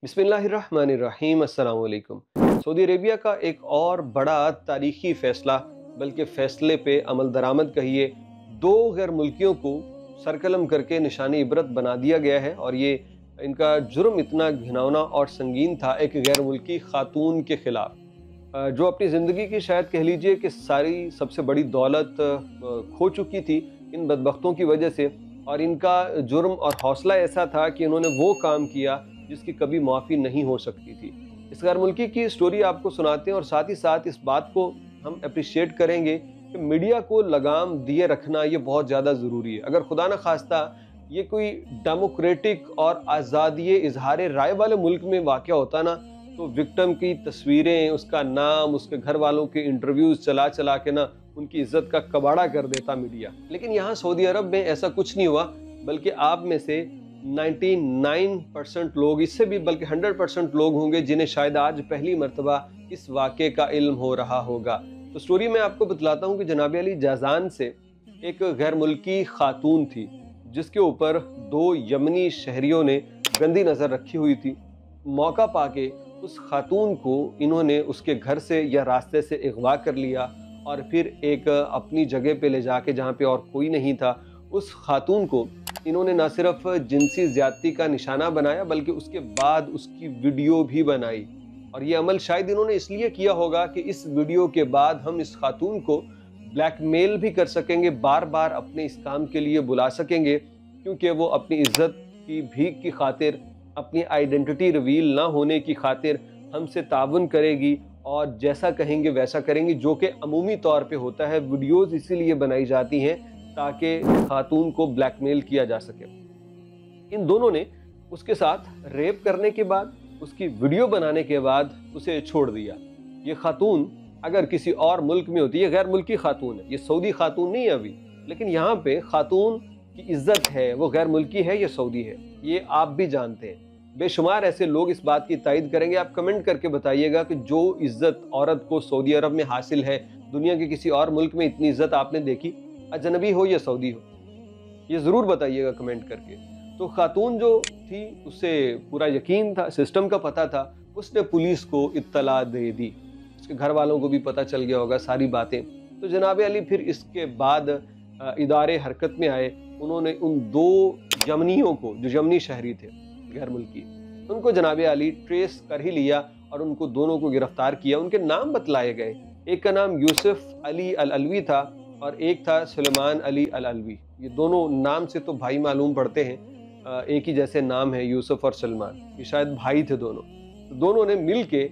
बिस्मिल्लाहिर्रहमानिर्रहीम अस्सलाम वालेकुम। सऊदी अरेबिया का एक और बड़ा तारीखी फ़ैसला, बल्कि फ़ैसले पे अमल दरामद कहिए, दो गैर मुल्कियों को सरकलम करके निशानी इबरत बना दिया गया है। और ये इनका जुर्म इतना घिनौना और संगीन था एक गैर मुल्की खातून के ख़िलाफ़, जो अपनी ज़िंदगी की शायद कह लीजिए कि सारी सबसे बड़ी दौलत खो चुकी थी इन बदबख्तों की वजह से। और इनका जुर्म और हौसला ऐसा था कि इन्होंने वो काम किया जिसकी कभी माफ़ी नहीं हो सकती थी। इस गैर मुल्की की स्टोरी आपको सुनाते हैं और साथ ही साथ इस बात को हम अप्रिशिएट करेंगे कि मीडिया को लगाम दिए रखना ये बहुत ज़्यादा ज़रूरी है। अगर खुदा न खास्ता ये कोई डेमोक्रेटिक और आज़ादी इजहार राय वाले मुल्क में वाक़या होता ना, तो विक्टिम की तस्वीरें, उसका नाम, उसके घर वालों के इंटरव्यूज़ चला चला के ना उनकी इज्जत का कबाड़ा कर देता मीडिया। लेकिन यहाँ सऊदी अरब में ऐसा कुछ नहीं हुआ, बल्कि आप में से 99% लोग, इससे भी बल्कि 100% लोग होंगे जिन्हें शायद आज पहली मर्तबा इस वाक़े का इल्म हो रहा होगा। तो स्टोरी में आपको बतलाता हूँ कि जनाब अली जाज़ान से एक गैर मुल्की खातून थी जिसके ऊपर दो यमनी शहरियों ने गंदी नज़र रखी हुई थी। मौका पाके उस खातून को इन्होंने उसके घर से या रास्ते से अगवा कर लिया और फिर एक अपनी जगह पे ले जाके, जहाँ पे और कोई नहीं था, उस खातून को इन्होंने ना सिर्फ जिनसी ज़्यादती का निशाना बनाया बल्कि उसके बाद उसकी वीडियो भी बनाई। और ये अमल शायद इन्होंने इसलिए किया होगा कि इस वीडियो के बाद हम इस खातून को ब्लैकमेल भी कर सकेंगे, बार बार अपने इस काम के लिए बुला सकेंगे, क्योंकि वो अपनी इज्जत की भीख की खातिर, अपनी आइडेंटिटी रिवील ना होने की खातिर हमसे ताउन करेगी और जैसा कहेंगे वैसा करेंगी, जो कि अमूमी तौर पे होता है। वीडियोज़ इसीलिए बनाई जाती हैं ताकि खातून को ब्लैकमेल किया जा सके। इन दोनों ने उसके साथ रेप करने के बाद, उसकी वीडियो बनाने के बाद उसे छोड़ दिया। ये खातून अगर किसी और मुल्क में होती है, गैर मुल्की खातून है, ये सऊदी खातून नहीं है अभी, लेकिन यहाँ पे खातून की इज्जत है, वो गैर मुल्की है या सऊदी है, ये आप भी जानते हैं। बेशुमार ऐसे लोग इस बात की तायद करेंगे। आप कमेंट करके बताइएगा कि जो इज्जत औरत को सऊदी अरब में हासिल है, दुनिया के किसी और मुल्क में इतनी इज्जत आपने देखी, अजनबी हो या सऊदी हो, ये ज़रूर बताइएगा कमेंट करके। तो खातून जो थी उसे पूरा यकीन था, सिस्टम का पता था, उसने पुलिस को इत्तला दे दी, उसके घर वालों को भी पता चल गया होगा सारी बातें। तो जनाब अली फिर इसके बाद इदारे हरकत में आए। उन्होंने उन दो यमनियों को, जो यमनी शहरी थे गैर मुल्की, उनको जनाब अली ट्रेस कर ही लिया और उनको दोनों को गिरफ्तार किया। उनके नाम बतलाए गए, एक का नाम यूसुफ अली अल अलवी था और एक था सुलेमान अली अल अलवी। ये दोनों नाम से तो भाई मालूम पड़ते हैं, एक ही जैसे नाम है यूसुफ और सलमान, ये शायद भाई थे दोनों। तो दोनों ने मिल के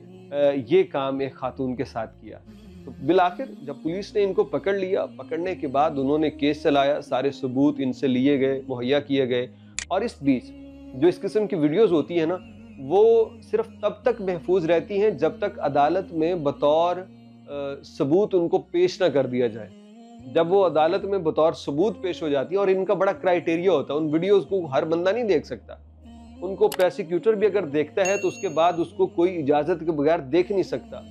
ये काम एक खातून के साथ किया। तो बिलाखिर जब पुलिस ने इनको पकड़ लिया, पकड़ने के बाद उन्होंने केस चलाया, सारे सबूत इनसे लिए गए, मुहैया किए गए। और इस बीच जो इस किस्म की वीडियोस होती है ना, वो सिर्फ तब तक महफूज रहती हैं जब तक अदालत में बतौर सबूत उनको पेश ना कर दिया जाए। जब वो अदालत में बतौर सबूत पेश हो जाती है, और इनका बड़ा क्राइटेरिया होता है, उन वीडियोस को हर बंदा नहीं देख सकता, उनको प्रोसिक्यूटर भी अगर देखता है तो उसके बाद उसको कोई इजाज़त के बगैर देख नहीं सकता।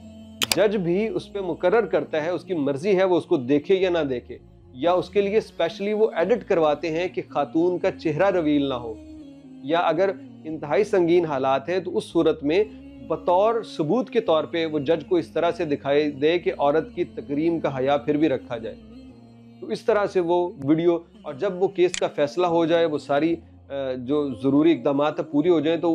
जज भी उस पर मुकर्रर करता है, उसकी मर्जी है वो उसको देखे या ना देखे, या उसके लिए स्पेशली वो एडिट करवाते हैं कि खातून का चेहरा रिवील ना हो, या अगर इंतहाई संगीन हालात हैं तो उस सूरत में बतौर सबूत के तौर पे वो जज को इस तरह से दिखाई दे कि औरत की तकरीम का हया फिर भी रखा जाए। तो इस तरह से वो वीडियो, और जब वो केस का फैसला हो जाए, वो सारी जो ज़रूरी इक़दाम पूरी हो जाए, तो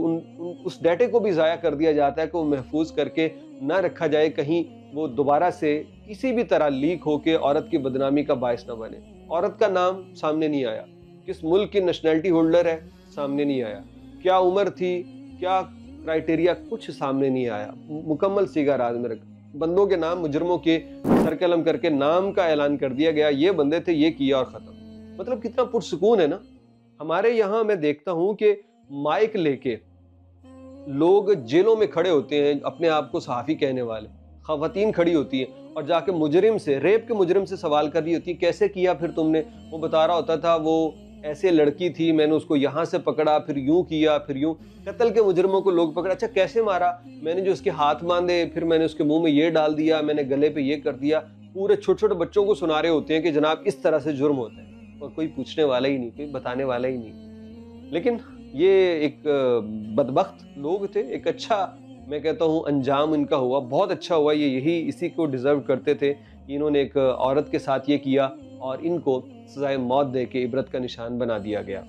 उस डाटे को भी ज़ाया कर दिया जाता है कि वो महफूज करके ना रखा जाए, कहीं वो दोबारा से किसी भी तरह लीक होके औरत की बदनामी का बायस ना बने। औरत का नाम सामने नहीं आया, किस मुल्क की नेशनैलिटी होल्डर है सामने नहीं आया, क्या उम्र थी, क्या क्राइटेरिया, कुछ सामने नहीं आया। मुकम्मल सीगा राज में रख, बंदों के नाम, मुजरमों के सरकलम करके नाम का ऐलान कर दिया गया, ये बंदे थे, ये किया और ख़त्म। मतलब कितना पुरसुकून है ना। हमारे यहाँ मैं देखता हूँ कि माइक लेके लोग जेलों में खड़े होते हैं, अपने आप को सहाफ़ी कहने वाले ख़वातीन खड़ी होती हैं और जाके मुजरिम से, रेप के मुजरिम से सवाल कर रही होती है, कैसे किया फिर तुमने? वो बता रहा होता था वो ऐसे लड़की थी, मैंने उसको यहाँ से पकड़ा, फिर यूँ किया, फिर यूँ। कत्ल के मुजरिमों को लोग पकड़ा, अच्छा कैसे मारा? मैंने जो उसके हाथ बांधे, फिर मैंने उसके मुंह में ये डाल दिया, मैंने गले पे ये कर दिया। पूरे छोटे छोटे बच्चों को सुना रहे होते हैं कि जनाब इस तरह से जुर्म होता है, और कोई पूछने वाला ही नहीं, कोई बताने वाला ही नहीं। लेकिन یہ ایک بدبخت لوگ تھے، ایک اچھا میں کہتا ہوں انجام ان کا ہوا، بہت اچھا ہوا، یہ یہی اسی کو ڈیزرو کرتے تھے کہ انہوں نے ایک عورت کے ساتھ یہ کیا اور ان کو سزائے موت دے کے عبرت کا نشان بنا دیا گیا۔